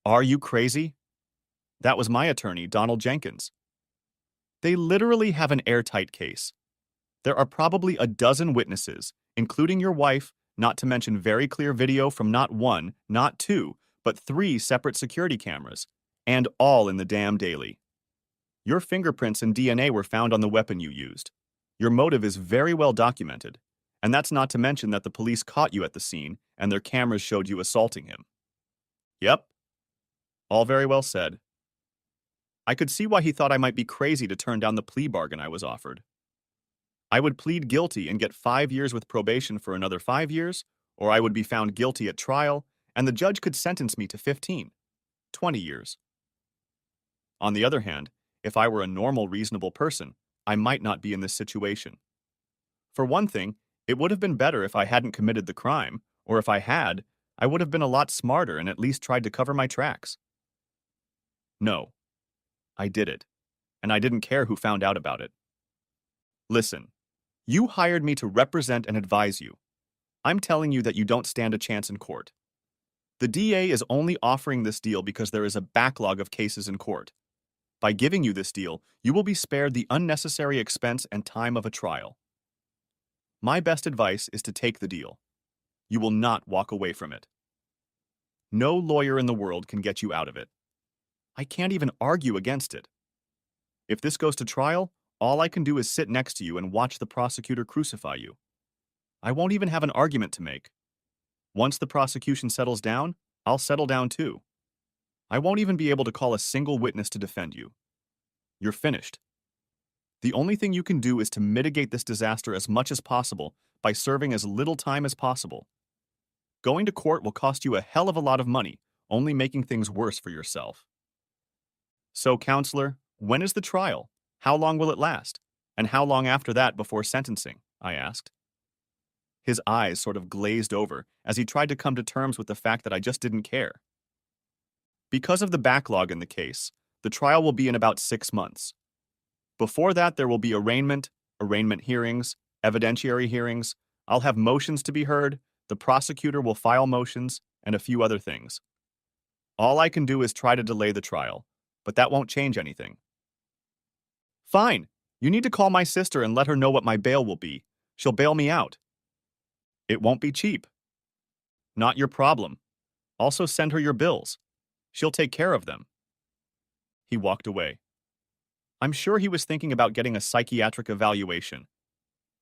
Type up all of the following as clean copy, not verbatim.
Are you crazy? That was my attorney, Donald Jenkins. They literally have an airtight case. There are probably a dozen witnesses, including your wife, not to mention very clear video from not one, not two, but three separate security cameras, and all in the damn daily. Your fingerprints and DNA were found on the weapon you used. Your motive is very well documented, and that's not to mention that the police caught you at the scene and their cameras showed you assaulting him. Yep, all very well said. I could see why he thought I might be crazy to turn down the plea bargain I was offered. I would plead guilty and get 5 years with probation for another 5 years, or I would be found guilty at trial, and the judge could sentence me to 15, 20 years. On the other hand, if I were a normal, reasonable person, I might not be in this situation. For one thing, it would have been better if I hadn't committed the crime, or if I had, I would have been a lot smarter and at least tried to cover my tracks. No, I did it, and I didn't care who found out about it. Listen, you hired me to represent and advise you. I'm telling you that you don't stand a chance in court. The DA is only offering this deal because there is a backlog of cases in court. By giving you this deal, you will be spared the unnecessary expense and time of a trial. My best advice is to take the deal. You will not walk away from it. No lawyer in the world can get you out of it. I can't even argue against it. If this goes to trial, all I can do is sit next to you and watch the prosecutor crucify you. I won't even have an argument to make. Once the prosecution settles down, I'll settle down too. I won't even be able to call a single witness to defend you. You're finished. The only thing you can do is to mitigate this disaster as much as possible by serving as little time as possible. Going to court will cost you a hell of a lot of money, only making things worse for yourself. So, counselor, when is the trial? How long will it last? And how long after that before sentencing? I asked. His eyes sort of glazed over as he tried to come to terms with the fact that I just didn't care. Because of the backlog in the case, the trial will be in about 6 months. Before that, there will be arraignment hearings, evidentiary hearings. I'll have motions to be heard, the prosecutor will file motions, and a few other things. All I can do is try to delay the trial, but that won't change anything. Fine, you need to call my sister and let her know what my bail will be. She'll bail me out. It won't be cheap. Not your problem. Also send her your bills. She'll take care of them. He walked away. I'm sure he was thinking about getting a psychiatric evaluation.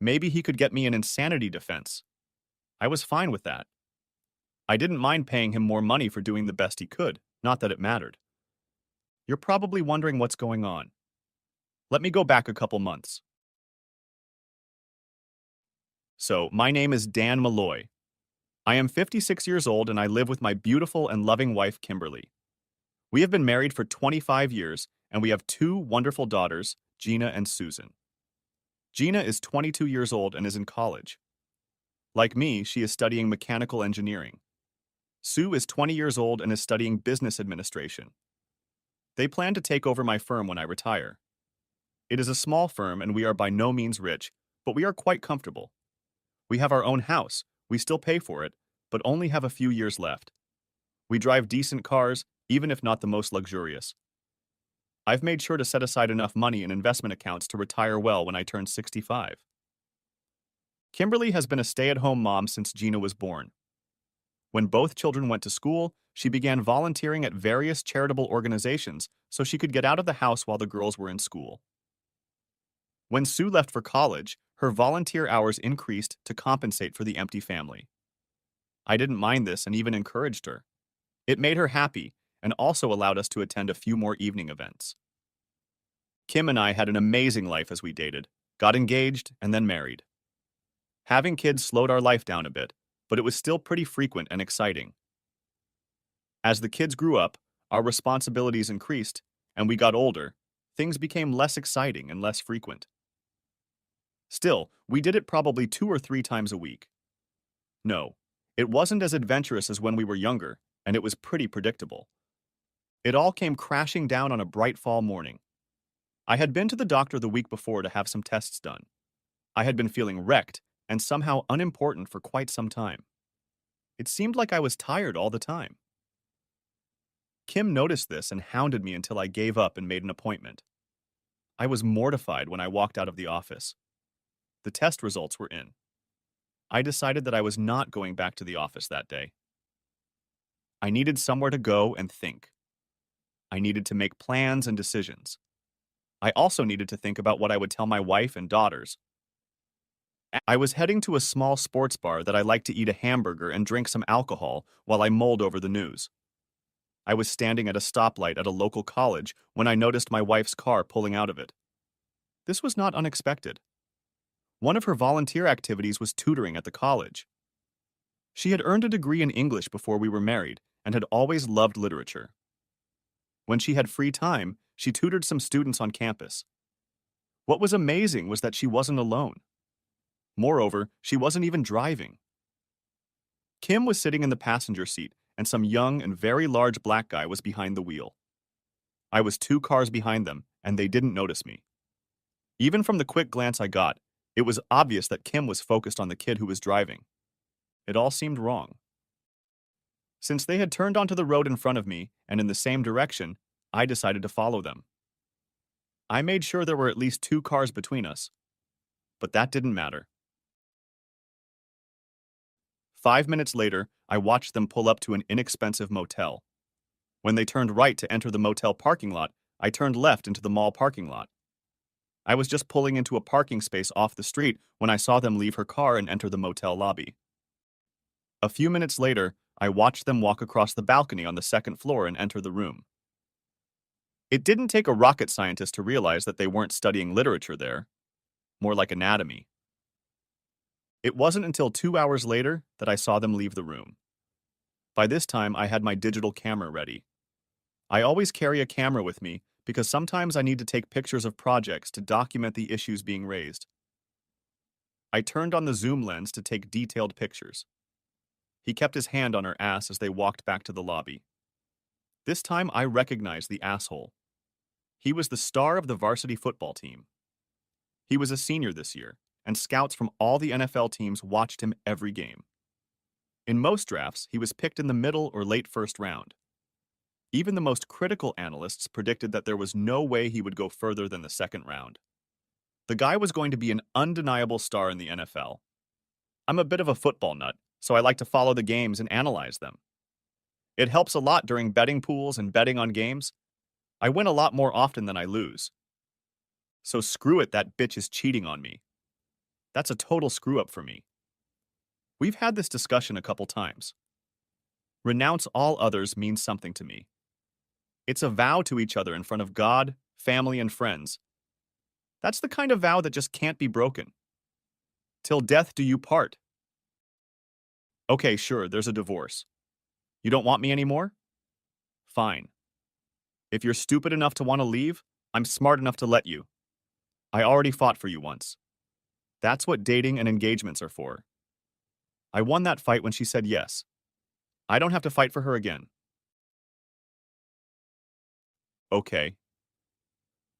Maybe he could get me an insanity defense. I was fine with that. I didn't mind paying him more money for doing the best he could, not that it mattered. You're probably wondering what's going on. Let me go back a couple months. So, my name is Dan Malloy. I am 56 years old and I live with my beautiful and loving wife, Kimberly. We have been married for 25 years and we have 2 wonderful daughters, Gina and Susan. Gina is 22 years old and is in college. Like me, she is studying mechanical engineering. Sue is 20 years old and is studying business administration. They plan to take over my firm when I retire. It is a small firm and we are by no means rich, but we are quite comfortable. We have our own house, we still pay for it, but only have a few years left. We drive decent cars, even if not the most luxurious. I've made sure to set aside enough money in investment accounts to retire well when I turn 65. Kimberly has been a stay-at-home mom since Gina was born. When both children went to school, she began volunteering at various charitable organizations so she could get out of the house while the girls were in school. When Sue left for college, her volunteer hours increased to compensate for the empty family. I didn't mind this and even encouraged her. It made her happy and also allowed us to attend a few more evening events. Kim and I had an amazing life as we dated, got engaged, and then married. Having kids slowed our life down a bit, but it was still pretty frequent and exciting. As the kids grew up, our responsibilities increased, and we got older, things became less exciting and less frequent. Still, we did it probably 2 or 3 times a week. No, it wasn't as adventurous as when we were younger, and it was pretty predictable. It all came crashing down on a bright fall morning. I had been to the doctor the week before to have some tests done. I had been feeling wrecked and somehow unimportant for quite some time. It seemed like I was tired all the time. Kim noticed this and hounded me until I gave up and made an appointment. I was mortified when I walked out of the office. The test results were in. I decided that I was not going back to the office that day. I needed somewhere to go and think. I needed to make plans and decisions. I also needed to think about what I would tell my wife and daughters. I was heading to a small sports bar that I liked to eat a hamburger and drink some alcohol while I mulled over the news. I was standing at a stoplight at a local college when I noticed my wife's car pulling out of it. This was not unexpected. One of her volunteer activities was tutoring at the college. She had earned a degree in English before we were married and had always loved literature. When she had free time, she tutored some students on campus. What was amazing was that she wasn't alone. Moreover, she wasn't even driving. Kim was sitting in the passenger seat, and some young and very large black guy was behind the wheel. I was 2 cars behind them, and they didn't notice me. Even from the quick glance I got, it was obvious that Kim was focused on the kid who was driving. It all seemed wrong. Since they had turned onto the road in front of me and in the same direction, I decided to follow them. I made sure there were at least 2 cars between us, but that didn't matter. 5 minutes later, I watched them pull up to an inexpensive motel. When they turned right to enter the motel parking lot, I turned left into the mall parking lot. I was just pulling into a parking space off the street when I saw them leave her car and enter the motel lobby. A few minutes later, I watched them walk across the balcony on the second floor and enter the room. It didn't take a rocket scientist to realize that they weren't studying literature there, more like anatomy. It wasn't until 2 hours later that I saw them leave the room. By this time, I had my digital camera ready. I always carry a camera with me because sometimes I need to take pictures of projects to document the issues being raised. I turned on the zoom lens to take detailed pictures. He kept his hand on her ass as they walked back to the lobby. This time I recognized the asshole. He was the star of the varsity football team. He was a senior this year, and scouts from all the NFL teams watched him every game. In most drafts, he was picked in the middle or late first round. Even the most critical analysts predicted that there was no way he would go further than the second round. The guy was going to be an undeniable star in the NFL. I'm a bit of a football nut, so I like to follow the games and analyze them. It helps a lot during betting pools and betting on games. I win a lot more often than I lose. So screw it, that bitch is cheating on me. That's a total screw-up for me. We've had this discussion a couple times. Renounce all others means something to me. It's a vow to each other in front of God, family, and friends. That's the kind of vow that just can't be broken. Till death do you part. Okay, sure, there's a divorce. You don't want me anymore? Fine. If you're stupid enough to want to leave, I'm smart enough to let you. I already fought for you once. That's what dating and engagements are for. I won that fight when she said yes. I don't have to fight for her again. Okay.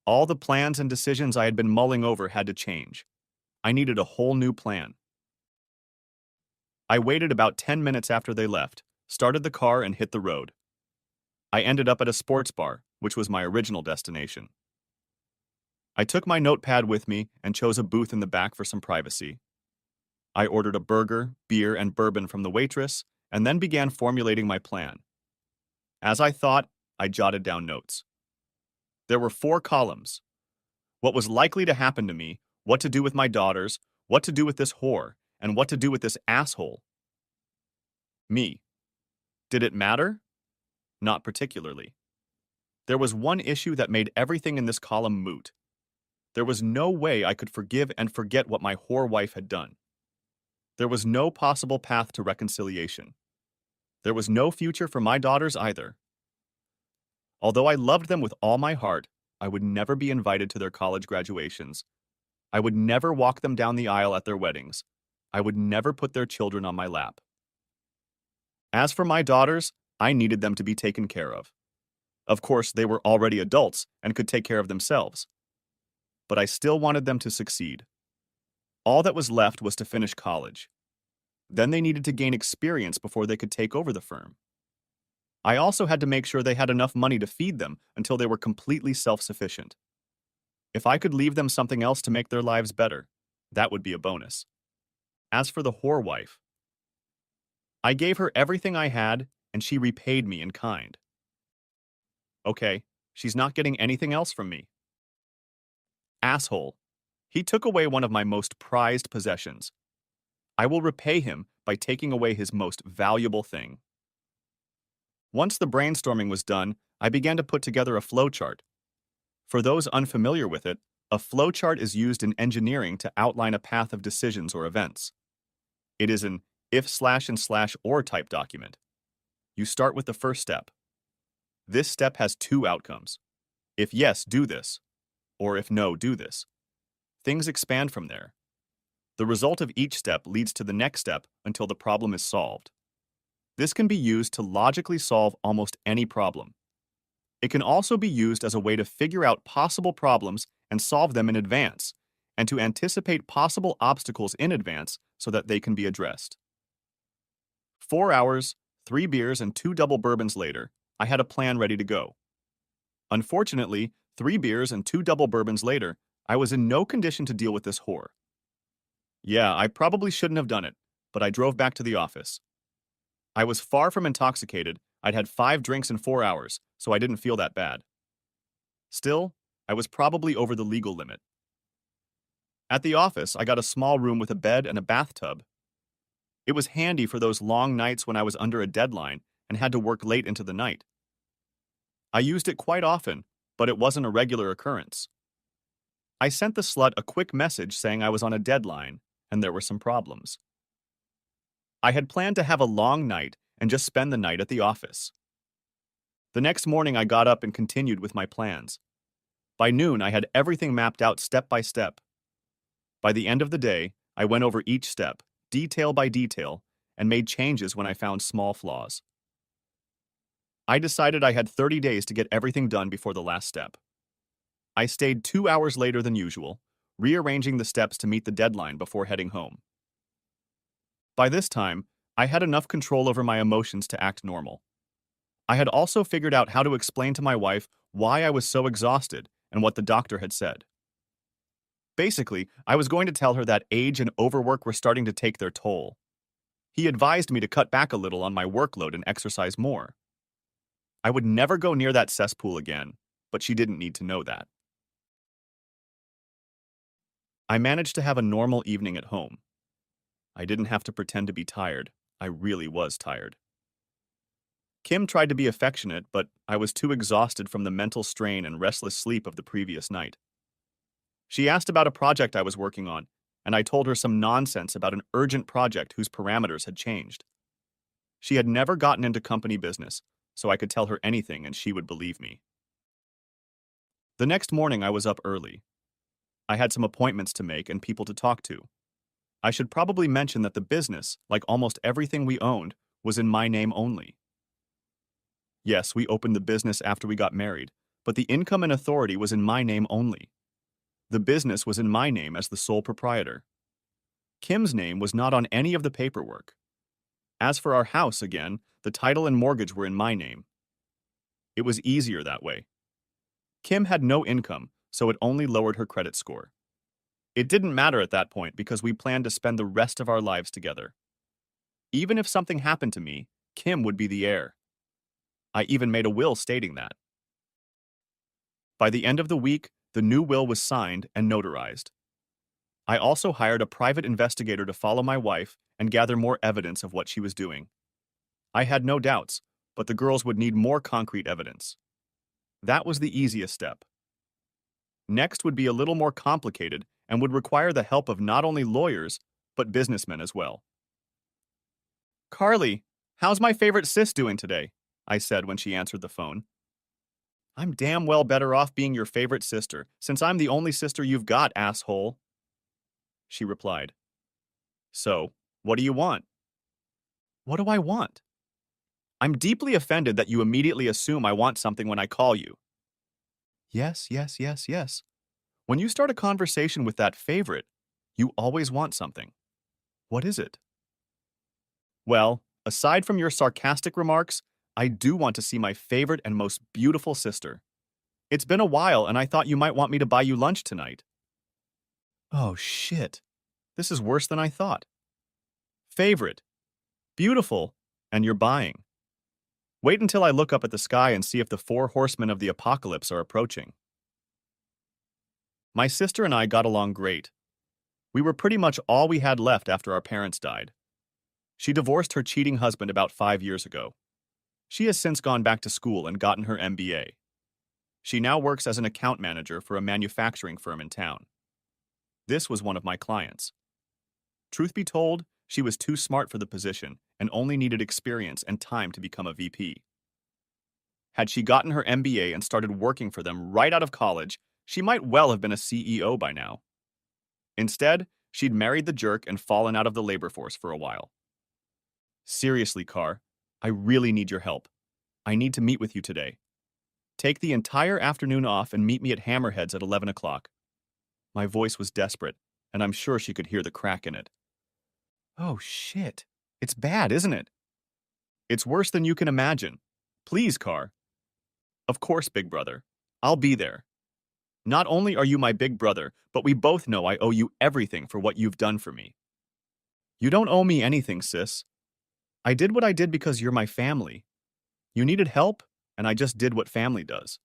All the plans and decisions I had been mulling over had to change. I needed a whole new plan. I waited about 10 minutes after they left, started the car, and hit the road. I ended up at a sports bar, which was my original destination. I took my notepad with me and chose a booth in the back for some privacy. I ordered a burger, beer, and bourbon from the waitress, and then began formulating my plan. As I thought, I jotted down notes. There were 4 columns. What was likely to happen to me, what to do with my daughters, what to do with this whore, and what to do with this asshole. Me. Did it matter? Not particularly. There was one issue that made everything in this column moot. There was no way I could forgive and forget what my whore wife had done. There was no possible path to reconciliation. There was no future for my daughters either. Although I loved them with all my heart, I would never be invited to their college graduations. I would never walk them down the aisle at their weddings. I would never put their children on my lap. As for my daughters, I needed them to be taken care of. Of course, they were already adults and could take care of themselves. But I still wanted them to succeed. All that was left was to finish college. Then they needed to gain experience before they could take over the firm. I also had to make sure they had enough money to feed them until they were completely self-sufficient. If I could leave them something else to make their lives better, that would be a bonus. As for the whore wife, I gave her everything I had, and she repaid me in kind. Okay, she's not getting anything else from me. Asshole. He took away one of my most prized possessions. I will repay him by taking away his most valuable thing. Once the brainstorming was done, I began to put together a flowchart. For those unfamiliar with it, a flowchart is used in engineering to outline a path of decisions or events. It is an if/and/or type document. You start with the first step. This step has two outcomes. If yes, do this, or if no, do this. Things expand from there. The result of each step leads to the next step until the problem is solved. This can be used to logically solve almost any problem. It can also be used as a way to figure out possible problems and solve them in advance, and to anticipate possible obstacles in advance so that they can be addressed. 4 hours, 3 beers, and 2 double bourbons later, I had a plan ready to go. Unfortunately, 3 beers and 2 double bourbons later, I was in no condition to deal with this whore. Yeah, I probably shouldn't have done it, but I drove back to the office. I was far from intoxicated. I'd had 5 drinks in 4 hours, so I didn't feel that bad. Still, I was probably over the legal limit. At the office, I got a small room with a bed and a bathtub. It was handy for those long nights when I was under a deadline and had to work late into the night. I used it quite often, but it wasn't a regular occurrence. I sent the slut a quick message saying I was on a deadline and there were some problems. I had planned to have a long night and just spend the night at the office. The next morning, I got up and continued with my plans. By noon, I had everything mapped out step by step. By the end of the day, I went over each step, detail by detail, and made changes when I found small flaws. I decided I had 30 days to get everything done before the last step. I stayed 2 hours later than usual, rearranging the steps to meet the deadline before heading home. By this time, I had enough control over my emotions to act normal. I had also figured out how to explain to my wife why I was so exhausted and what the doctor had said. Basically, I was going to tell her that age and overwork were starting to take their toll. He advised me to cut back a little on my workload and exercise more. I would never go near that cesspool again, but she didn't need to know that. I managed to have a normal evening at home. I didn't have to pretend to be tired. I really was tired. Kim tried to be affectionate, but I was too exhausted from the mental strain and restless sleep of the previous night. She asked about a project I was working on, and I told her some nonsense about an urgent project whose parameters had changed. She had never gotten into company business, so I could tell her anything and she would believe me. The next morning, I was up early. I had some appointments to make and people to talk to. I should probably mention that the business, like almost everything we owned, was in my name only. Yes, we opened the business after we got married, but the income and authority was in my name only. The business was in my name as the sole proprietor. Kim's name was not on any of the paperwork. As for our house, again, the title and mortgage were in my name. It was easier that way. Kim had no income, so it only lowered her credit score. It didn't matter at that point because we planned to spend the rest of our lives together. Even if something happened to me, Kim would be the heir. I even made a will stating that. By the end of the week, the new will was signed and notarized. I also hired a private investigator to follow my wife and gather more evidence of what she was doing. I had no doubts, but the girls would need more concrete evidence. That was the easiest step. Next would be a little more complicated and would require the help of not only lawyers, but businessmen as well. "Carly, how's my favorite sis doing today?" I said when she answered the phone. "I'm damn well better off being your favorite sister, since I'm the only sister you've got, asshole," she replied. "So, what do you want?" "What do I want?" "I'm deeply offended that you immediately assume I want something when I call you." "Yes, yes, yes, yes. When you start a conversation with that favorite, you always want something. What is it?" "Well, aside from your sarcastic remarks, I do want to see my favorite and most beautiful sister. It's been a while, and I thought you might want me to buy you lunch tonight. Oh, shit. This is worse than I thought. Favorite, beautiful, and you're buying. Wait until I look up at the sky and see if the four horsemen of the apocalypse are approaching. My sister and I got along great. We were pretty much all we had left after our parents died. She divorced her cheating husband about 5 years ago. She has since gone back to school and gotten her MBA. She now works as an account manager for a manufacturing firm in town. This was one of my clients. Truth be told, she was too smart for the position and only needed experience and time to become a VP. Had she gotten her MBA and started working for them right out of college, she might well have been a CEO by now. Instead, she'd married the jerk and fallen out of the labor force for a while. Seriously, Carr, I really need your help. I need to meet with you today. Take the entire afternoon off and meet me at Hammerhead's at 11 o'clock. My voice was desperate, and I'm sure she could hear the crack in it. Oh, shit. It's bad, isn't it? It's worse than you can imagine. Please, Carr. Of course, big brother. I'll be there. Not only are you my big brother, but we both know I owe you everything for what you've done for me. You don't owe me anything, sis. I did what I did because you're my family. You needed help, and I just did what family does.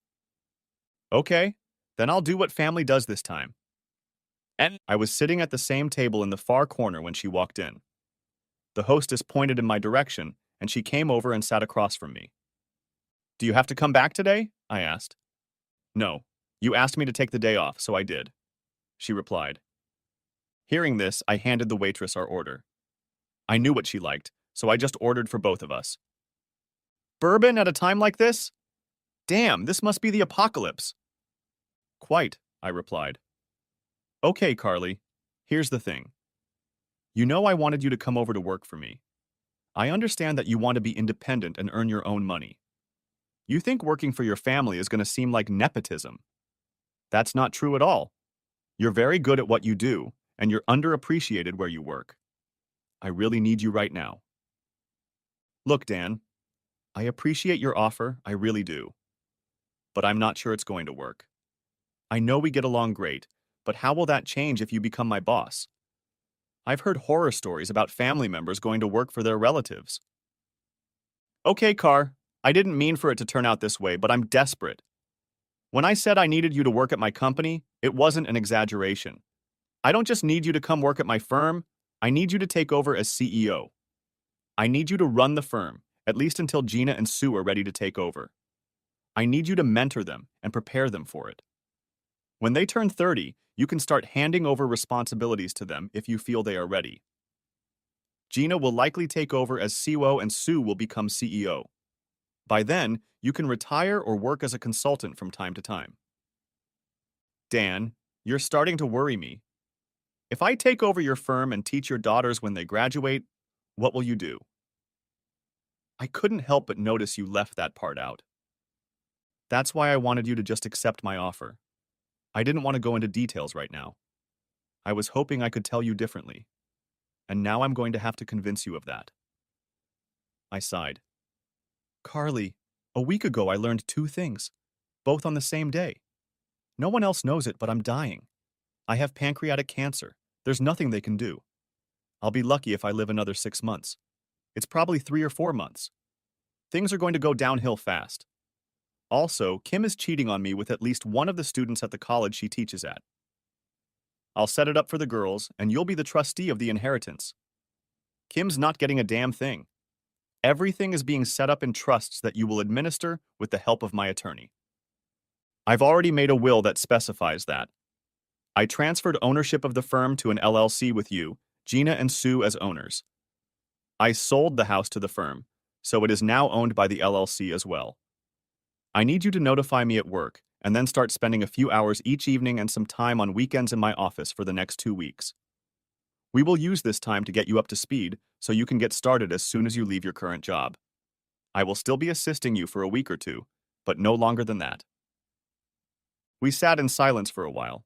Okay, then I'll do what family does this time. And I was sitting at the same table in the far corner when she walked in. The hostess pointed in my direction, and she came over and sat across from me. Do you have to come back today? I asked. No, you asked me to take the day off, so I did, she replied. Hearing this, I handed the waitress our order. I knew what she liked, so I just ordered for both of us. Bourbon at a time like this? Damn, this must be the apocalypse. Quite, I replied. Okay, Carly, here's the thing. You know I wanted you to come over to work for me. I understand that you want to be independent and earn your own money. You think working for your family is going to seem like nepotism. That's not true at all. You're very good at what you do, and you're underappreciated where you work. I really need you right now. Look, Dan, I appreciate your offer, I really do. But I'm not sure it's going to work. I know we get along great, but how will that change if you become my boss? I've heard horror stories about family members going to work for their relatives. Okay, Carr, I didn't mean for it to turn out this way, but I'm desperate. When I said I needed you to work at my company, it wasn't an exaggeration. I don't just need you to come work at my firm, I need you to take over as CEO. I need you to run the firm, at least until Gina and Sue are ready to take over. I need you to mentor them and prepare them for it. When they turn 30, you can start handing over responsibilities to them if you feel they are ready. Gina will likely take over as COO and Sue will become CEO. By then, you can retire or work as a consultant from time to time. Dan, you're starting to worry me. If I take over your firm and teach your daughters when they graduate, what will you do? I couldn't help but notice you left that part out. That's why I wanted you to just accept my offer. I didn't want to go into details right now. I was hoping I could tell you differently. And now I'm going to have to convince you of that. I sighed. Carly, a week ago I learned two things, both on the same day. No one else knows it, but I'm dying. I have pancreatic cancer. There's nothing they can do. I'll be lucky if I live another 6 months. It's probably 3 or 4 months. Things are going to go downhill fast. Also, Kim is cheating on me with at least one of the students at the college she teaches at. I'll set it up for the girls, and you'll be the trustee of the inheritance. Kim's not getting a damn thing. Everything is being set up in trusts that you will administer with the help of my attorney. I've already made a will that specifies that. I transferred ownership of the firm to an LLC with you, Gina and Sue as owners. I sold the house to the firm, so it is now owned by the LLC as well. I need you to notify me at work, and then start spending a few hours each evening and some time on weekends in my office for the next 2 weeks. We will use this time to get you up to speed so you can get started as soon as you leave your current job. I will still be assisting you for a week or two, but no longer than that. We sat in silence for a while.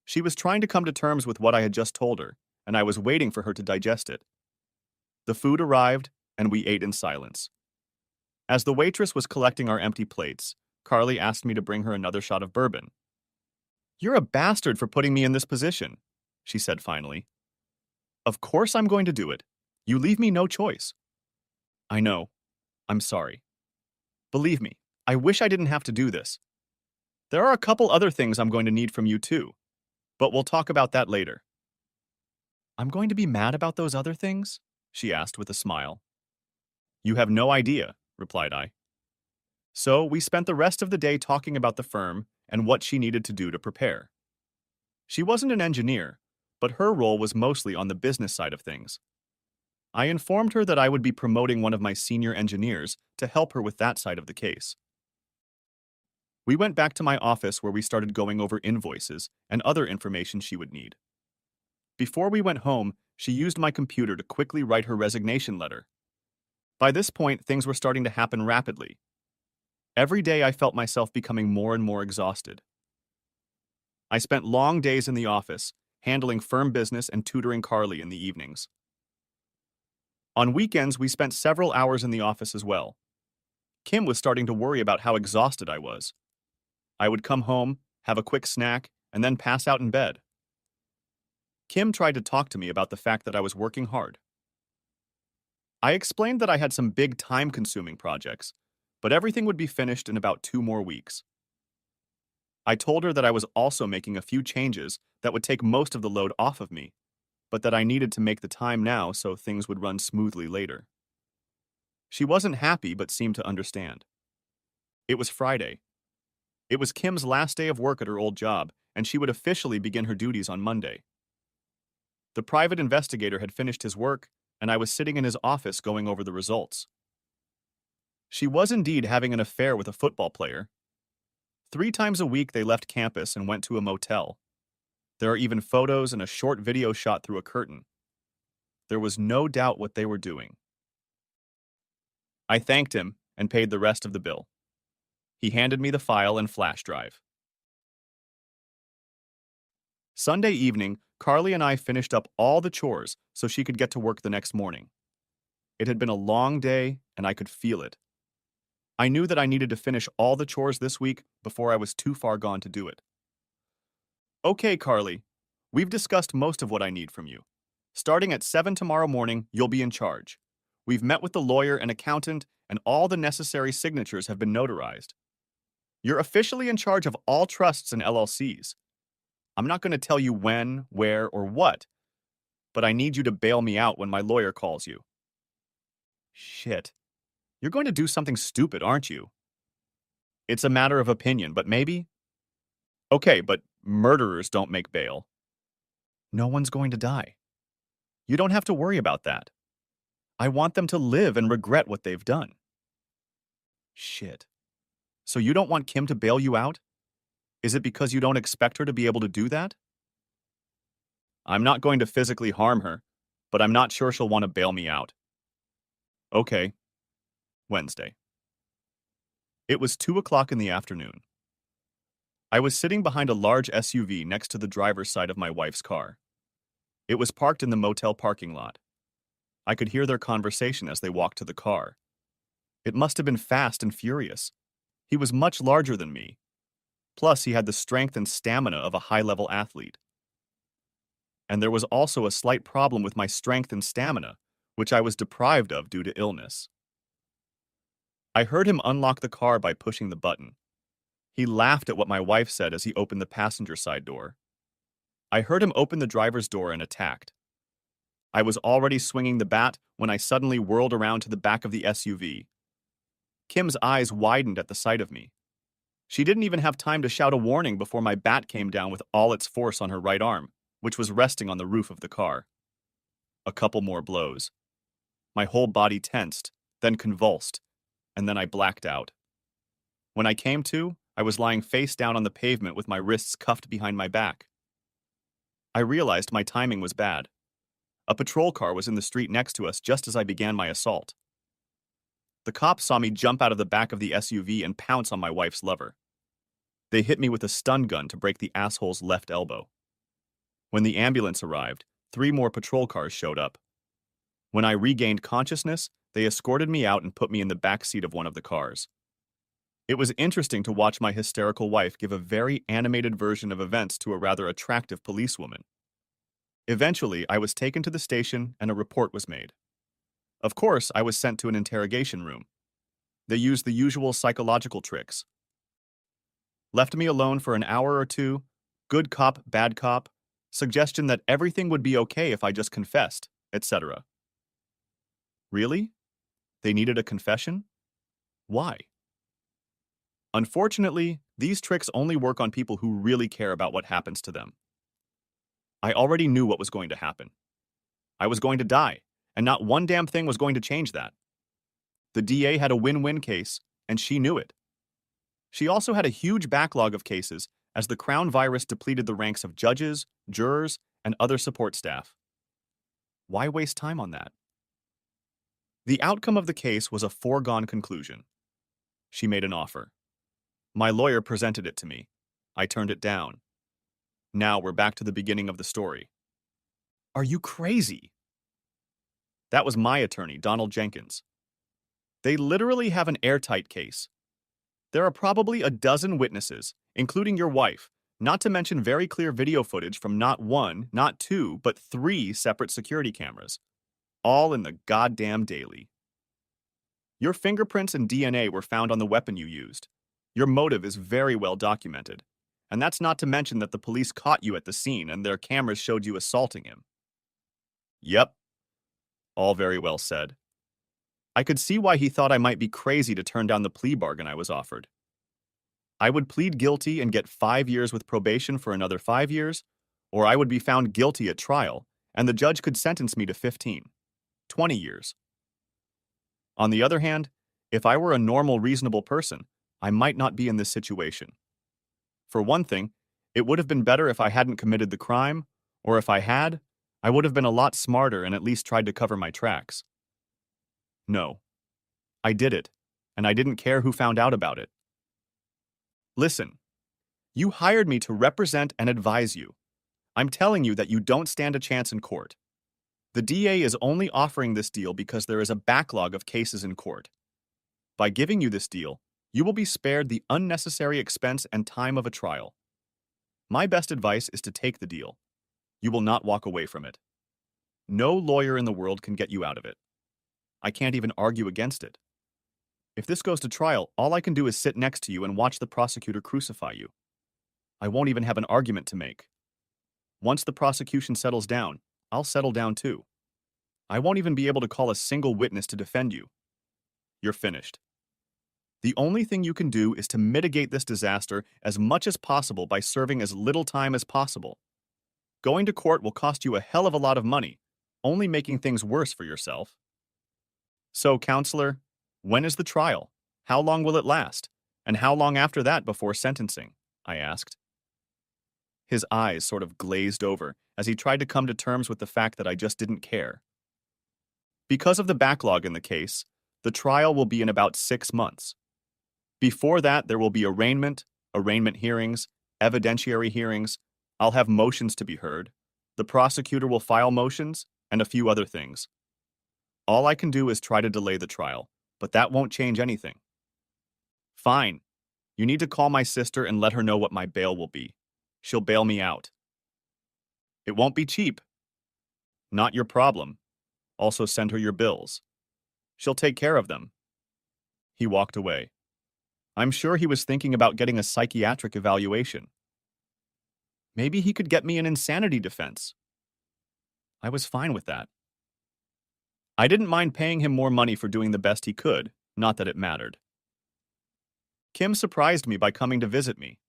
She was trying to come to terms with what I had just told her, and I was waiting for her to digest it. The food arrived, and we ate in silence. As the waitress was collecting our empty plates, Carly asked me to bring her another shot of bourbon. "You're a bastard for putting me in this position," she said finally. "Of course I'm going to do it. You leave me no choice." "I know. I'm sorry. Believe me, I wish I didn't have to do this. There are a couple other things I'm going to need from you too, but we'll talk about that later." "I'm going to be mad about those other things?" she asked with a smile. "You have no idea," replied I. So we spent the rest of the day talking about the firm and what she needed to do to prepare. She wasn't an engineer, but her role was mostly on the business side of things. I informed her that I would be promoting one of my senior engineers to help her with that side of the case. We went back to my office where we started going over invoices and other information she would need. Before we went home, she used my computer to quickly write her resignation letter. By this point, things were starting to happen rapidly. Every day I felt myself becoming more and more exhausted. I spent long days in the office, handling firm business and tutoring Carly in the evenings. On weekends, we spent several hours in the office as well. Kim was starting to worry about how exhausted I was. I would come home, have a quick snack, and then pass out in bed. Kim tried to talk to me about the fact that I was working hard. I explained that I had some big time-consuming projects, but everything would be finished in about 2 more weeks. I told her that I was also making a few changes that would take most of the load off of me, but that I needed to make the time now so things would run smoothly later. She wasn't happy but seemed to understand. It was Friday. It was Kim's last day of work at her old job, and she would officially begin her duties on Monday. The private investigator had finished his work, and I was sitting in his office going over the results. She was indeed having an affair with a football player. 3 times a week they left campus and went to a motel. There are even photos and a short video shot through a curtain. There was no doubt what they were doing. I thanked him and paid the rest of the bill. He handed me the file and flash drive. Sunday evening, Carly and I finished up all the chores so she could get to work the next morning. It had been a long day, and I could feel it. I knew that I needed to finish all the chores this week before I was too far gone to do it. "Okay, Carly, we've discussed most of what I need from you. Starting at 7 tomorrow morning, you'll be in charge. We've met with the lawyer and accountant, and all the necessary signatures have been notarized. You're officially in charge of all trusts and LLCs. I'm not going to tell you when, where, or what, but I need you to bail me out when my lawyer calls you." Shit. You're going to do something stupid, aren't you? It's a matter of opinion, but maybe? Okay, but murderers don't make bail. No one's going to die. You don't have to worry about that. I want them to live and regret what they've done. Shit. So you don't want Kim to bail you out? Is it because you don't expect her to be able to do that? I'm not going to physically harm her, but I'm not sure she'll want to bail me out. Okay. Wednesday. It was 2 o'clock in the afternoon. I was sitting behind a large SUV next to the driver's side of my wife's car. It was parked in the motel parking lot. I could hear their conversation as they walked to the car. It must have been fast and furious. He was much larger than me. Plus, he had the strength and stamina of a high-level athlete. And there was also a slight problem with my strength and stamina, which I was deprived of due to illness. I heard him unlock the car by pushing the button. He laughed at what my wife said as he opened the passenger side door. I heard him open the driver's door and attacked. I was already swinging the bat when I suddenly whirled around to the back of the SUV. Kim's eyes widened at the sight of me. She didn't even have time to shout a warning before my bat came down with all its force on her right arm, which was resting on the roof of the car. A couple more blows. My whole body tensed, then convulsed, and then I blacked out. When I came to, I was lying face down on the pavement with my wrists cuffed behind my back. I realized my timing was bad. A patrol car was in the street next to us just as I began my assault. The cops saw me jump out of the back of the SUV and pounce on my wife's lover. They hit me with a stun gun to break the asshole's left elbow. When the ambulance arrived, 3 more patrol cars showed up. When I regained consciousness, They escorted me out and put me in the back seat of one of the cars. It was interesting to watch my hysterical wife give a very animated version of events to a rather attractive policewoman. Eventually, I was taken to the station and a report was made. Of course, I was sent to an interrogation room. They used the usual psychological tricks. Left me alone for an hour or two, good cop, bad cop, suggestion that everything would be okay if I just confessed, etc. Really? They needed a confession? Why? Unfortunately, these tricks only work on people who really care about what happens to them. I already knew what was going to happen. I was going to die, and not one damn thing was going to change that. The DA had a win-win case, and she knew it. She also had a huge backlog of cases as the Crown virus depleted the ranks of judges, jurors, and other support staff. Why waste time on that? The outcome of the case was a foregone conclusion. She made an offer. My lawyer presented it to me. I turned it down. Now we're back to the beginning of the story. Are you crazy? That was my attorney, Donald Jenkins. They literally have an airtight case. There are probably a dozen witnesses, including your wife, not to mention very clear video footage from not one, not two, but 3 separate security cameras, all in the goddamn daily. Your fingerprints and DNA were found on the weapon you used. Your motive is very well documented. And that's not to mention that the police caught you at the scene and their cameras showed you assaulting him. Yep. All very well said. I could see why he thought I might be crazy to turn down the plea bargain I was offered. I would plead guilty and get 5 years with probation for another 5 years, or I would be found guilty at trial, and the judge could sentence me to 15, 20 years. On the other hand, if I were a normal, reasonable person, I might not be in this situation. For one thing, it would have been better if I hadn't committed the crime, or if I had, I would have been a lot smarter and at least tried to cover my tracks. No. I did it, and I didn't care who found out about it. Listen, you hired me to represent and advise you. I'm telling you that you don't stand a chance in court. The DA is only offering this deal because there is a backlog of cases in court. By giving you this deal, you will be spared the unnecessary expense and time of a trial. My best advice is to take the deal. You will not walk away from it. No lawyer in the world can get you out of it. I can't even argue against it. If this goes to trial, all I can do is sit next to you and watch the prosecutor crucify you. I won't even have an argument to make. Once the prosecution settles down, I'll settle down too. I won't even be able to call a single witness to defend you. You're finished. The only thing you can do is to mitigate this disaster as much as possible by serving as little time as possible. Going to court will cost you a hell of a lot of money, only making things worse for yourself. So, counselor, when is the trial? How long will it last? And how long after that before sentencing? I asked. His eyes sort of glazed over as he tried to come to terms with the fact that I just didn't care. Because of the backlog in the case, the trial will be in about 6 months. Before that, there will be arraignment hearings, evidentiary hearings. I'll have motions to be heard. The prosecutor will file motions, and a few other things. All I can do is try to delay the trial, but that won't change anything. Fine. You need to call my sister and let her know what my bail will be. She'll bail me out. It won't be cheap. Not your problem. Also send her your bills. She'll take care of them. He walked away. I'm sure he was thinking about getting a psychiatric evaluation. Maybe he could get me an insanity defense. I was fine with that. I didn't mind paying him more money for doing the best he could, not that it mattered. Kim surprised me by coming to visit me.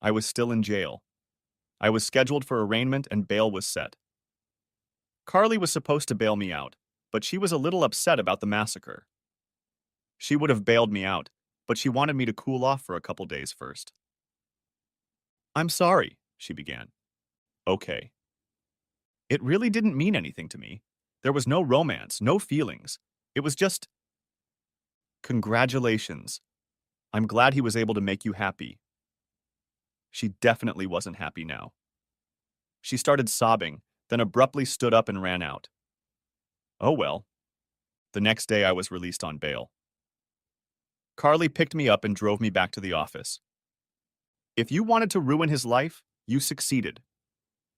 I was still in jail. I was scheduled for arraignment and bail was set. Carly was supposed to bail me out, but she was a little upset about the massacre. She would have bailed me out, but she wanted me to cool off for a couple days first. I'm sorry, she began. Okay. It really didn't mean anything to me. There was no romance, no feelings. It was just... Congratulations. I'm glad he was able to make you happy. She definitely wasn't happy now. She started sobbing, then abruptly stood up and ran out. Oh well. The next day, I was released on bail. Carly picked me up and drove me back to the office. If you wanted to ruin his life, you succeeded.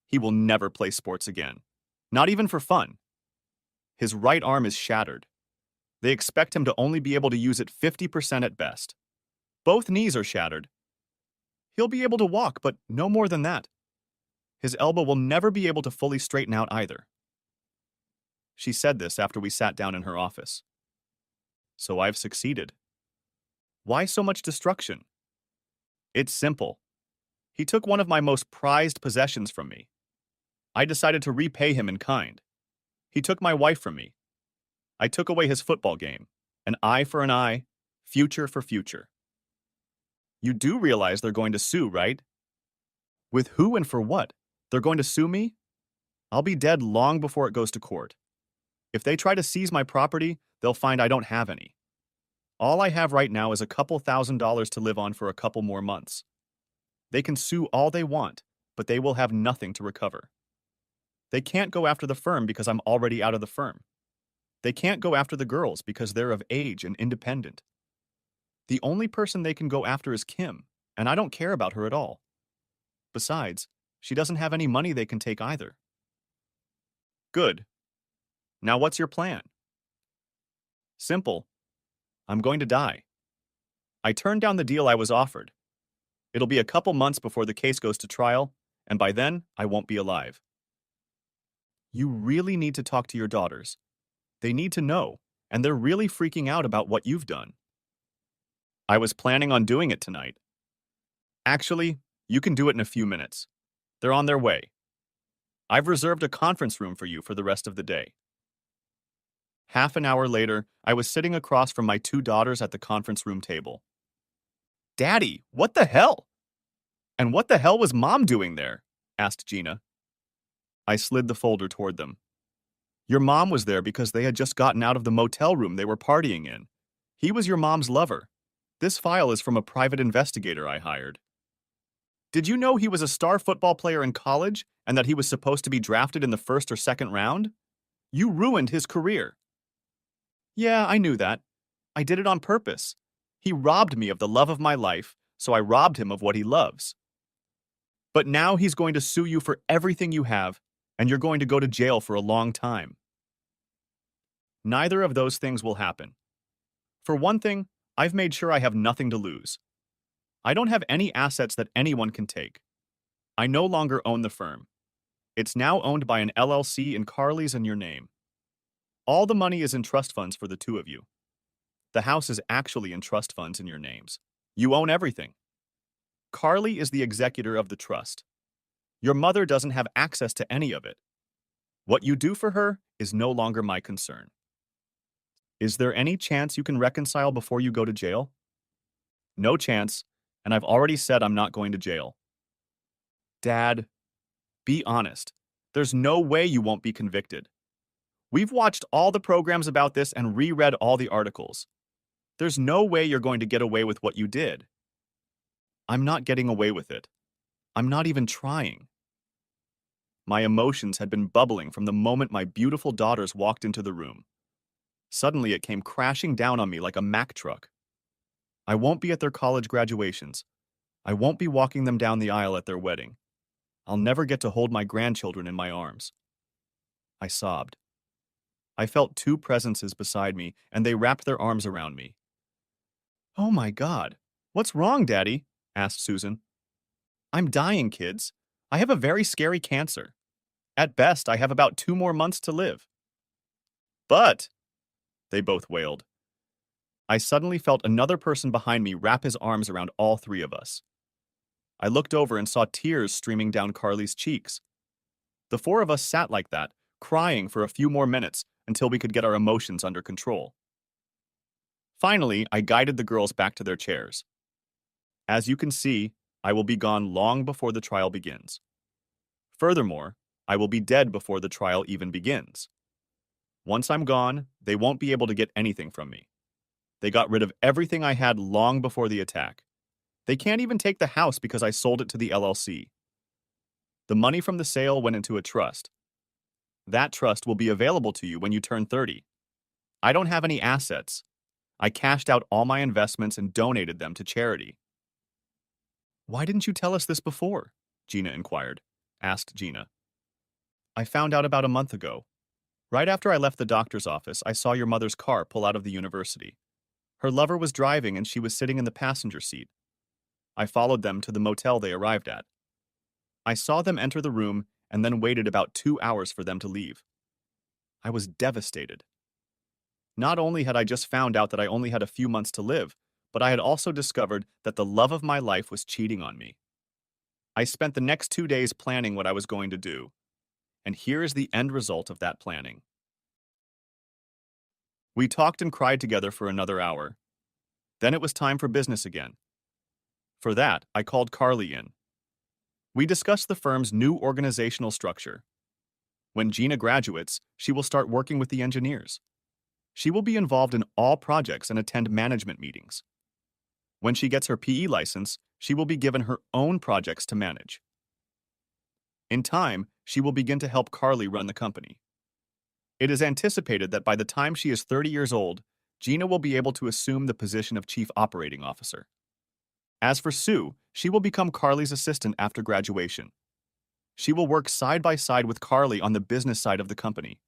He will never play sports again. Not even for fun. His right arm is shattered. They expect him to only be able to use it 50% at best. Both knees are shattered. He'll be able to walk, but no more than that. His elbow will never be able to fully straighten out either. She said this after we sat down in her office. So I've succeeded. Why so much destruction? It's simple. He took one of my most prized possessions from me. I decided to repay him in kind. He took my wife from me. I took away his football game. An eye for an eye, future for future. You do realize they're going to sue, right? With who and for what? They're going to sue me? I'll be dead long before it goes to court. If they try to seize my property, they'll find I don't have any. All I have right now is a couple $1,000s to live on for a couple more months. They can sue all they want, but they will have nothing to recover. They can't go after the firm because I'm already out of the firm. They can't go after the girls because they're of age and independent. The only person they can go after is Kim, and I don't care about her at all. Besides, she doesn't have any money they can take either. Good. Now what's your plan? Simple. I'm going to die. I turned down the deal I was offered. It'll be a couple months before the case goes to trial, and by then, I won't be alive. You really need to talk to your daughters. They need to know, and they're really freaking out about what you've done. I was planning on doing it tonight. Actually, you can do it in a few minutes. They're on their way. I've reserved a conference room for you for the rest of the day. Half an hour later, I was sitting across from my two daughters at the conference room table. Daddy, what the hell? And what the hell was Mom doing there? Asked Gina. I slid the folder toward them. Your mom was there because they had just gotten out of the motel room they were partying in. He was your mom's lover. This file is from a private investigator I hired. Did you know he was a star football player in college and that he was supposed to be drafted in the first or second round? You ruined his career. Yeah, I knew that. I did it on purpose. He robbed me of the love of my life, so I robbed him of what he loves. But now he's going to sue you for everything you have, and you're going to go to jail for a long time. Neither of those things will happen. For one thing, I've made sure I have nothing to lose. I don't have any assets that anyone can take. I no longer own the firm. It's now owned by an LLC in Carly's and your name. All the money is in trust funds for the two of you. The house is actually in trust funds in your names. You own everything. Carly is the executor of the trust. Your mother doesn't have access to any of it. What you do for her is no longer my concern. Is there any chance you can reconcile before you go to jail? No chance, and I've already said I'm not going to jail. Dad, be honest. There's no way you won't be convicted. We've watched all the programs about this and reread all the articles. There's no way you're going to get away with what you did. I'm not getting away with it. I'm not even trying. My emotions had been bubbling from the moment my beautiful daughters walked into the room. Suddenly, it came crashing down on me like a Mack truck. I won't be at their college graduations. I won't be walking them down the aisle at their wedding. I'll never get to hold my grandchildren in my arms. I sobbed. I felt two presences beside me, and they wrapped their arms around me. Oh my God, what's wrong, Daddy? Asked Susan. I'm dying, kids. I have a very scary cancer. At best, I have about 2 more months to live. But, they both wailed. I suddenly felt another person behind me wrap his arms around all three of us. I looked over and saw tears streaming down Carly's cheeks. The 4 of us sat like that, crying for a few more minutes until we could get our emotions under control. Finally, I guided the girls back to their chairs. As you can see, I will be gone long before the trial begins. Furthermore, I will be dead before the trial even begins. Once I'm gone, they won't be able to get anything from me. They got rid of everything I had long before the attack. They can't even take the house because I sold it to the LLC. The money from the sale went into a trust. That trust will be available to you when you turn 30. I don't have any assets. I cashed out all my investments and donated them to charity. Why didn't you tell us this before? Gina inquired. Asked Gina. I found out about a month ago. Right after I left the doctor's office, I saw your mother's car pull out of the university. Her lover was driving and she was sitting in the passenger seat. I followed them to the motel they arrived at. I saw them enter the room and then waited about 2 hours for them to leave. I was devastated. Not only had I just found out that I only had a few months to live, but I had also discovered that the love of my life was cheating on me. I spent the next 2 days planning what I was going to do, and here is the end result of that planning. We talked and cried together for another hour. Then it was time for business again. For that, I called Carly in. We discussed the firm's new organizational structure. When Gina graduates, she will start working with the engineers. She will be involved in all projects and attend management meetings. When she gets her PE license, she will be given her own projects to manage. In time, she will begin to help Carly run the company. It is anticipated that by the time she is 30 years old, Gina will be able to assume the position of Chief Operating Officer. As for Sue, she will become Carly's assistant after graduation. She will work side by side with Carly on the business side of the company.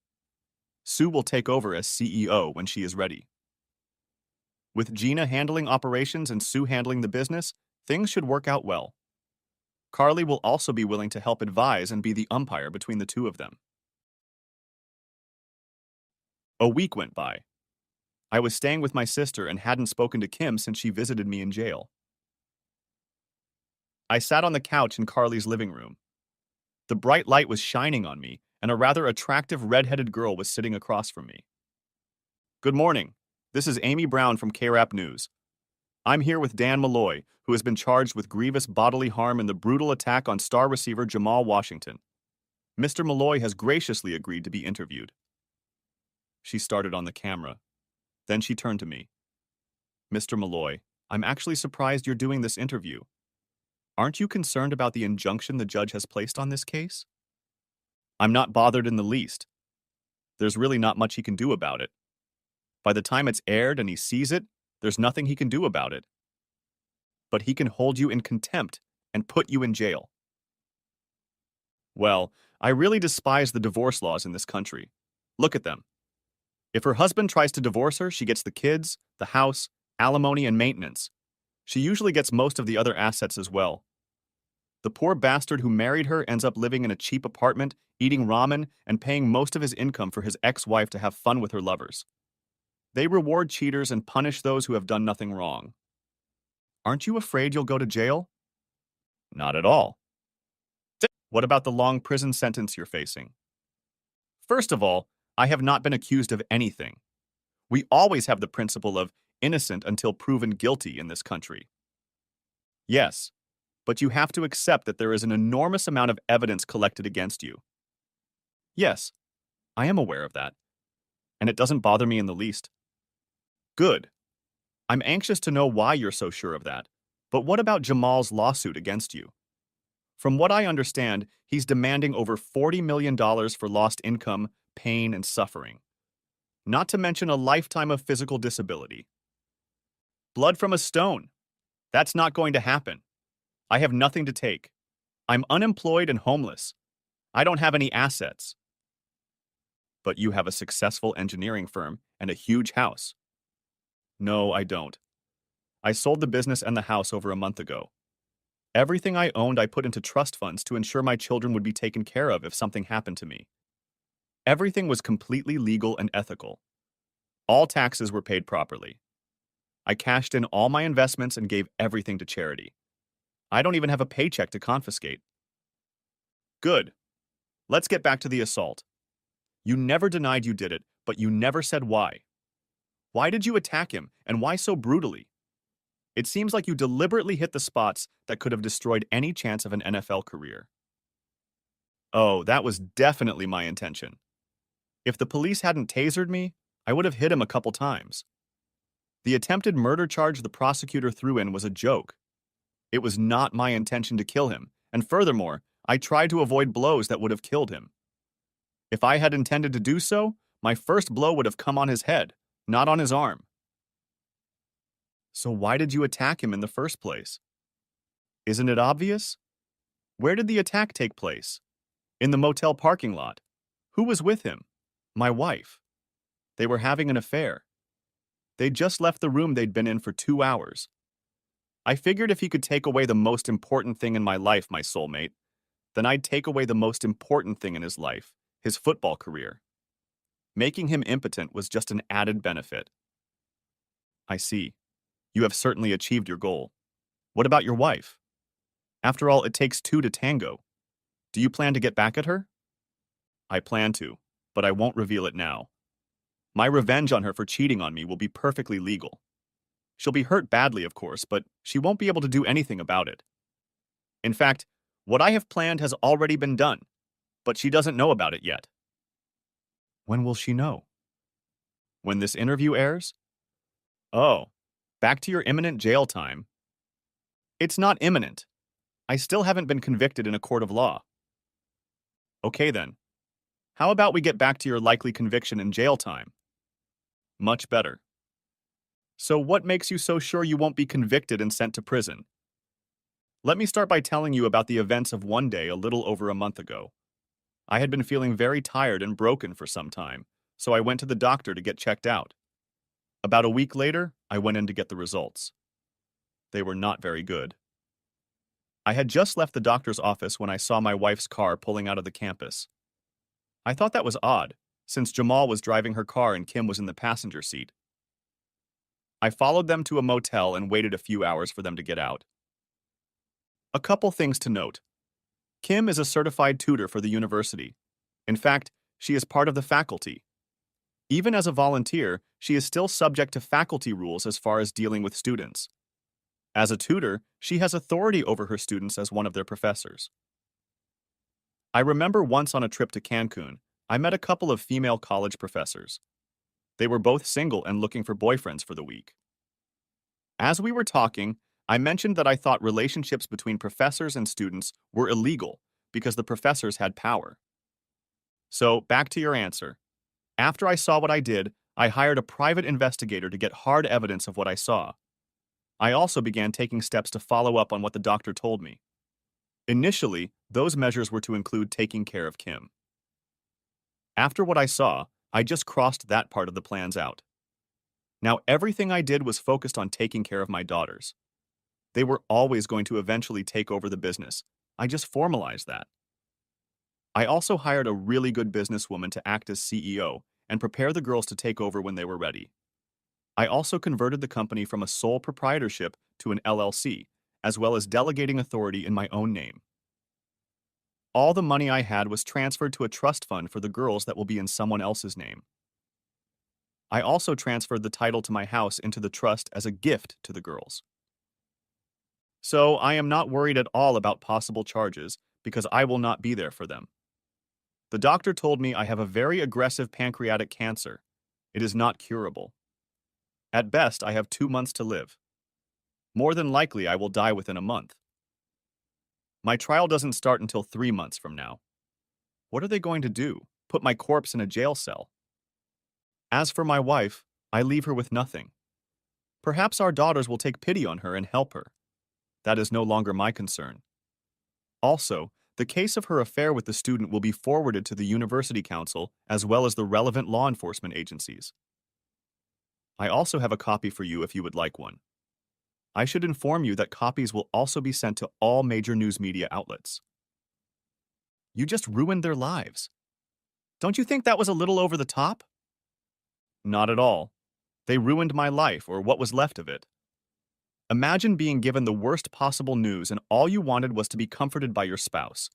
Sue will take over as CEO when she is ready. With Gina handling operations and Sue handling the business, things should work out well. Carly will also be willing to help advise and be the umpire between the two of them. A week went by. I was staying with my sister and hadn't spoken to Kim since she visited me in jail. I sat on the couch in Carly's living room. The bright light was shining on me, and a rather attractive red-headed girl was sitting across from me. Good morning. This is Amy Brown from KRAP News. I'm here with Dan Malloy, who has been charged with grievous bodily harm in the brutal attack on star receiver Jamal Washington. Mr. Malloy has graciously agreed to be interviewed. She started on the camera. Then she turned to me. Mr. Malloy, I'm actually surprised you're doing this interview. Aren't you concerned about the injunction the judge has placed on this case? I'm not bothered in the least. There's really not much he can do about it. By the time it's aired and he sees it, there's nothing he can do about it. But he can hold you in contempt and put you in jail. Well, I really despise the divorce laws in this country. Look at them. If her husband tries to divorce her, she gets the kids, the house, alimony, and maintenance. She usually gets most of the other assets as well. The poor bastard who married her ends up living in a cheap apartment, eating ramen, and paying most of his income for his ex-wife to have fun with her lovers. They reward cheaters and punish those who have done nothing wrong. Aren't you afraid you'll go to jail? Not at all. What about the long prison sentence you're facing? First of all, I have not been accused of anything. We always have the principle of innocent until proven guilty in this country. Yes, but you have to accept that there is an enormous amount of evidence collected against you. Yes, I am aware of that, and it doesn't bother me in the least. Good. I'm anxious to know why you're so sure of that, but what about Jamal's lawsuit against you? From what I understand, he's demanding over $40 million for lost income, pain, and suffering. Not to mention a lifetime of physical disability. Blood from a stone. That's not going to happen. I have nothing to take. I'm unemployed and homeless. I don't have any assets. But you have a successful engineering firm and a huge house. No, I don't. I sold the business and the house over a month ago. Everything I owned I put into trust funds to ensure my children would be taken care of if something happened to me. Everything was completely legal and ethical. All taxes were paid properly. I cashed in all my investments and gave everything to charity. I don't even have a paycheck to confiscate. Good. Let's get back to the assault. You never denied you did it, but you never said why. Why did you attack him, and why so brutally? It seems like you deliberately hit the spots that could have destroyed any chance of an NFL career. Oh, that was definitely my intention. If the police hadn't tasered me, I would have hit him a couple times. The attempted murder charge the prosecutor threw in was a joke. It was not my intention to kill him, and furthermore, I tried to avoid blows that would have killed him. If I had intended to do so, my first blow would have come on his head, not on his arm. So why did you attack him in the first place? Isn't it obvious? Where did the attack take place? In the motel parking lot. Who was with him? My wife. They were having an affair. They'd just left the room they'd been in for 2 hours. I figured if he could take away the most important thing in my life, my soulmate, then I'd take away the most important thing in his life, his football career. Making him impotent was just an added benefit. I see. You have certainly achieved your goal. What about your wife? After all, it takes two to tango. Do you plan to get back at her? I plan to, but I won't reveal it now. My revenge on her for cheating on me will be perfectly legal. She'll be hurt badly, of course, but she won't be able to do anything about it. In fact, what I have planned has already been done, but she doesn't know about it yet. When will she know? When this interview airs? Oh, back to your imminent jail time. It's not imminent. I still haven't been convicted in a court of law. Okay then. How about we get back to your likely conviction in jail time? Much better. So what makes you so sure you won't be convicted and sent to prison? Let me start by telling you about the events of one day a little over a month ago. I had been feeling very tired and broken for some time, so I went to the doctor to get checked out. About a week later, I went in to get the results. They were not very good. I had just left the doctor's office when I saw my wife's car pulling out of the campus. I thought that was odd, since Jamal was driving her car and Kim was in the passenger seat. I followed them to a motel and waited a few hours for them to get out. A couple things to note. Kim is a certified tutor for the university. In fact, she is part of the faculty. Even as a volunteer, she is still subject to faculty rules as far as dealing with students. As a tutor, she has authority over her students as one of their professors. I remember once on a trip to Cancun, I met a couple of female college professors. They were both single and looking for boyfriends for the week. As we were talking, I mentioned that I thought relationships between professors and students were illegal because the professors had power. So, back to your answer. After I saw what I did, I hired a private investigator to get hard evidence of what I saw. I also began taking steps to follow up on what the doctor told me. Initially, those measures were to include taking care of Kim. After what I saw, I just crossed that part of the plans out. Now everything I did was focused on taking care of my daughters. They were always going to eventually take over the business. I just formalized that. I also hired a really good businesswoman to act as CEO and prepare the girls to take over when they were ready. I also converted the company from a sole proprietorship to an LLC, as well as delegating authority in my own name. All the money I had was transferred to a trust fund for the girls that will be in someone else's name. I also transferred the title to my house into the trust as a gift to the girls. So I am not worried at all about possible charges because I will not be there for them. The doctor told me I have a very aggressive pancreatic cancer. It is not curable. At best, I have 2 months to live. More than likely, I will die within a month. My trial doesn't start until 3 months from now. What are they going to do? Put my corpse in a jail cell? As for my wife, I leave her with nothing. Perhaps our daughters will take pity on her and help her. That is no longer my concern. Also, the case of her affair with the student will be forwarded to the University Council as well as the relevant law enforcement agencies. I also have a copy for you if you would like one. I should inform you that copies will also be sent to all major news media outlets. You just ruined their lives. Don't you think that was a little over the top? Not at all. They ruined my life, or what was left of it. Imagine being given the worst possible news and all you wanted was to be comforted by your spouse.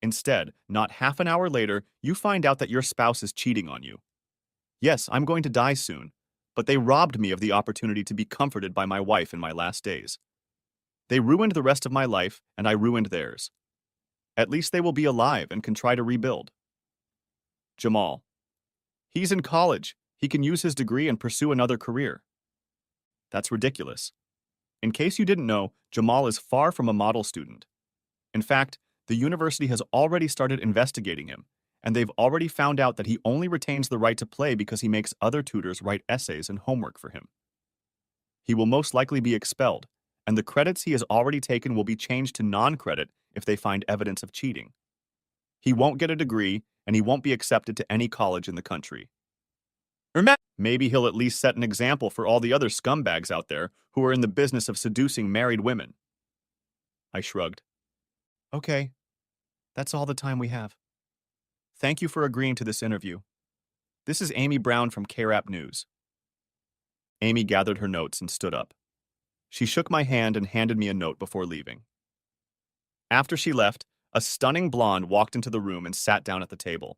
Instead, not half an hour later, you find out that your spouse is cheating on you. Yes, I'm going to die soon, but they robbed me of the opportunity to be comforted by my wife in my last days. They ruined the rest of my life, and I ruined theirs. At least they will be alive and can try to rebuild. Jamal. He's in college. He can use his degree and pursue another career. That's ridiculous. In case you didn't know, Jamal is far from a model student. In fact, the university has already started investigating him, and they've already found out that he only retains the right to play because he makes other tutors write essays and homework for him. He will most likely be expelled, and the credits he has already taken will be changed to non-credit if they find evidence of cheating. He won't get a degree, and he won't be accepted to any college in the country. Or maybe he'll at least set an example for all the other scumbags out there who are in the business of seducing married women. I shrugged. Okay, that's all the time we have. Thank you for agreeing to this interview. This is Amy Brown from KRAP News. Amy gathered her notes and stood up. She shook my hand and handed me a note before leaving. After she left, a stunning blonde walked into the room and sat down at the table.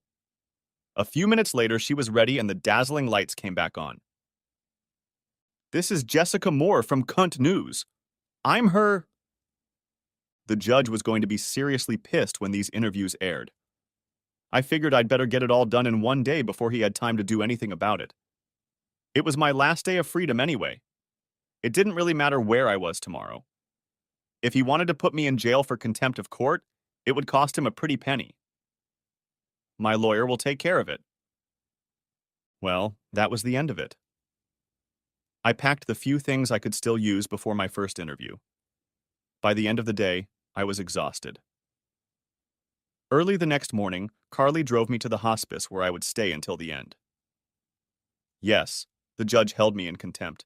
A few minutes later, she was ready and the dazzling lights came back on. This is Jessica Moore from Cunt News. I'm her... The judge was going to be seriously pissed when these interviews aired. I figured I'd better get it all done in one day before he had time to do anything about it. It was my last day of freedom anyway. It didn't really matter where I was tomorrow. If he wanted to put me in jail for contempt of court, it would cost him a pretty penny. My lawyer will take care of it. Well, that was the end of it. I packed the few things I could still use before my first interview. By the end of the day, I was exhausted. Early the next morning, Carly drove me to the hospice where I would stay until the end. Yes, the judge held me in contempt.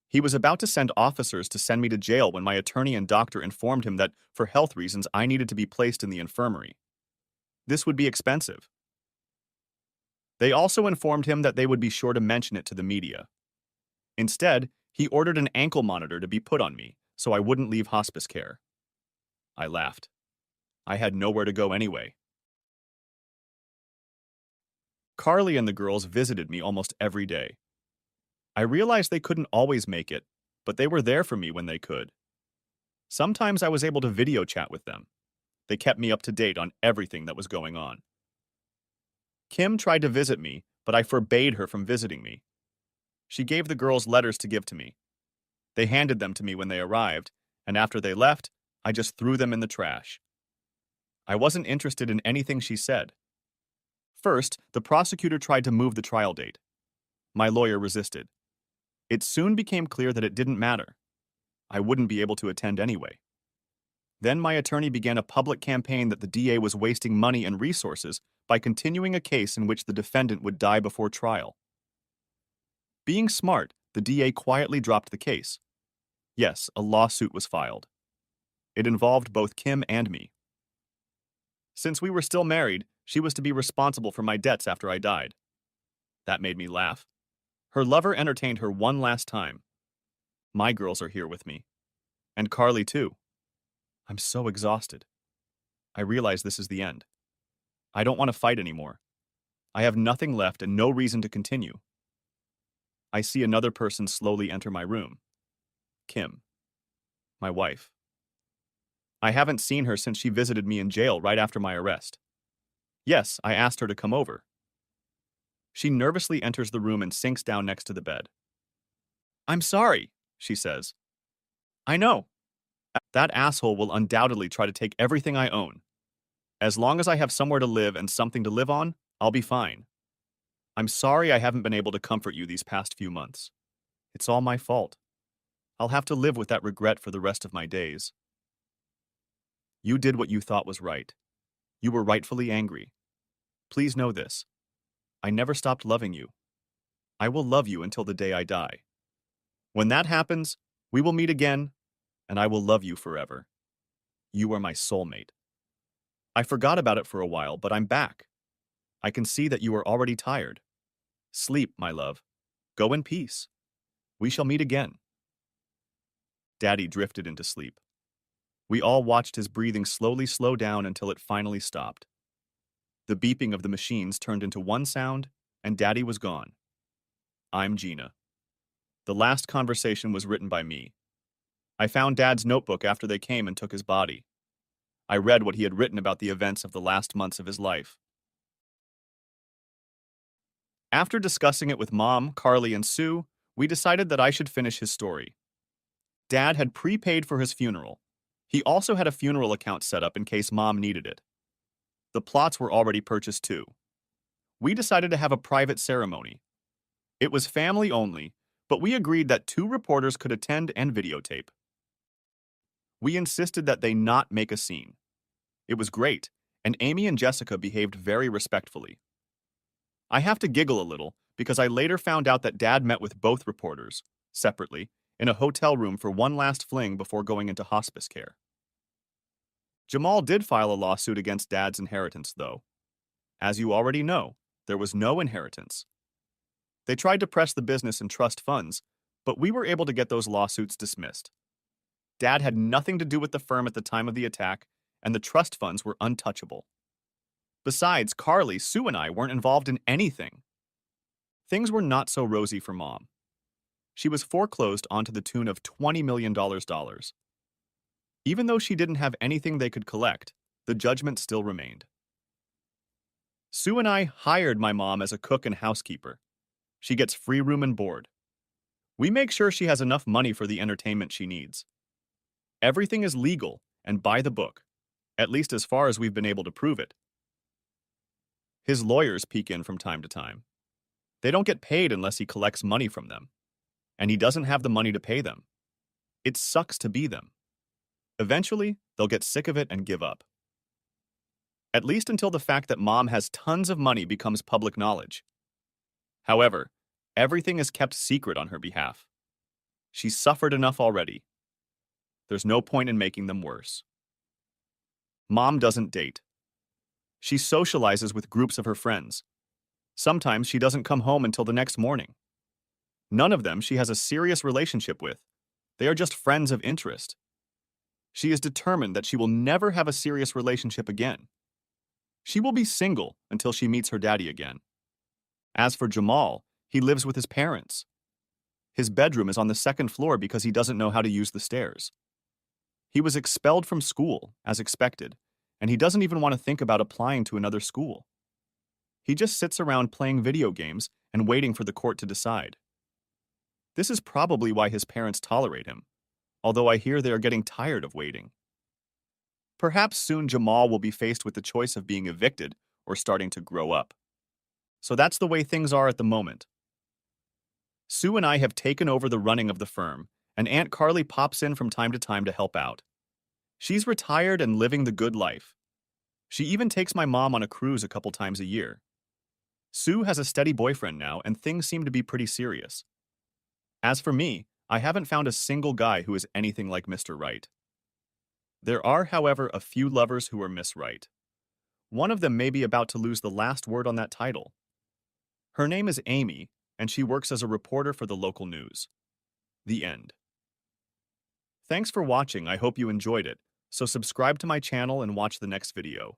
He was about to send officers to send me to jail when my attorney and doctor informed him that, for health reasons, I needed to be placed in the infirmary. This would be expensive. They also informed him that they would be sure to mention it to the media. Instead, he ordered an ankle monitor to be put on me so I wouldn't leave hospice care. I laughed. I had nowhere to go anyway. Carly and the girls visited me almost every day. I realized they couldn't always make it, but they were there for me when they could. Sometimes I was able to video chat with them. They kept me up to date on everything that was going on. Kim tried to visit me, but I forbade her from visiting me. She gave the girls letters to give to me. They handed them to me when they arrived, and after they left, I just threw them in the trash. I wasn't interested in anything she said. First, the prosecutor tried to move the trial date. My lawyer resisted. It soon became clear that it didn't matter. I wouldn't be able to attend anyway. Then my attorney began a public campaign that the DA was wasting money and resources by continuing a case in which the defendant would die before trial. Being smart, the DA quietly dropped the case. Yes, a lawsuit was filed. It involved both Kim and me. Since we were still married, she was to be responsible for my debts after I died. That made me laugh. Her lover entertained her one last time. My girls are here with me. And Carly, too. I'm so exhausted. I realize this is the end. I don't want to fight anymore. I have nothing left and no reason to continue. I see another person slowly enter my room. Kim. My wife. I haven't seen her since she visited me in jail right after my arrest. Yes, I asked her to come over. She nervously enters the room and sinks down next to the bed. I'm sorry, she says. I know. That asshole will undoubtedly try to take everything I own. As long as I have somewhere to live and something to live on, I'll be fine. I'm sorry I haven't been able to comfort you these past few months. It's all my fault. I'll have to live with that regret for the rest of my days. You did what you thought was right. You were rightfully angry. Please know this. I never stopped loving you. I will love you until the day I die. When that happens, we will meet again, and I will love you forever. You are my soulmate. I forgot about it for a while, but I'm back. I can see that you are already tired. Sleep, my love. Go in peace. We shall meet again. Daddy drifted into sleep. We all watched his breathing slowly slow down until it finally stopped. The beeping of the machines turned into one sound, and Daddy was gone. I'm Gina. The last conversation was written by me. I found Dad's notebook after they came and took his body. I read what he had written about the events of the last months of his life. After discussing it with Mom, Carly, and Sue, we decided that I should finish his story. Dad had prepaid for his funeral. He also had a funeral account set up in case Mom needed it. The plots were already purchased too. We decided to have a private ceremony. It was family only, but we agreed that 2 reporters could attend and videotape. We insisted that they not make a scene. It was great, and Amy and Jessica behaved very respectfully. I have to giggle a little because I later found out that Dad met with both reporters, separately, in a hotel room for one last fling before going into hospice care. Jamal did file a lawsuit against Dad's inheritance, though. As you already know, there was no inheritance. They tried to press the business and trust funds, but we were able to get those lawsuits dismissed. Dad had nothing to do with the firm at the time of the attack, and the trust funds were untouchable. Besides, Carly, Sue, and I weren't involved in anything. Things were not so rosy for Mom. She was foreclosed on to the tune of $20 million. Even though she didn't have anything they could collect, the judgment still remained. Sue and I hired my mom as a cook and housekeeper. She gets free room and board. We make sure she has enough money for the entertainment she needs. Everything is legal and by the book, at least as far as we've been able to prove it. His lawyers peek in from time to time. They don't get paid unless he collects money from them, and he doesn't have the money to pay them. It sucks to be them. Eventually, they'll get sick of it and give up. At least until the fact that Mom has tons of money becomes public knowledge. However, everything is kept secret on her behalf. She's suffered enough already. There's no point in making them worse. Mom doesn't date. She socializes with groups of her friends. Sometimes she doesn't come home until the next morning. None of them she has a serious relationship with. They are just friends of interest. She is determined that she will never have a serious relationship again. She will be single until she meets her daddy again. As for Jamal, he lives with his parents. His bedroom is on the 2nd floor because he doesn't know how to use the stairs. He was expelled from school, as expected, and he doesn't even want to think about applying to another school. He just sits around playing video games and waiting for the court to decide. This is probably why his parents tolerate him, although I hear they are getting tired of waiting. Perhaps soon Jamal will be faced with the choice of being evicted or starting to grow up. So that's the way things are at the moment. Sue and I have taken over the running of the firm, and Aunt Carly pops in from time to time to help out. She's retired and living the good life. She even takes my mom on a cruise a couple times a year. Sue has a steady boyfriend now, and things seem to be pretty serious. As for me, I haven't found a single guy who is anything like Mr. Right. There are, however, a few lovers who are Miss Right. One of them may be about to lose the last word on that title. Her name is Amy, and she works as a reporter for the local news. The end. Thanks for watching. I hope you enjoyed it, so subscribe to my channel and watch the next video.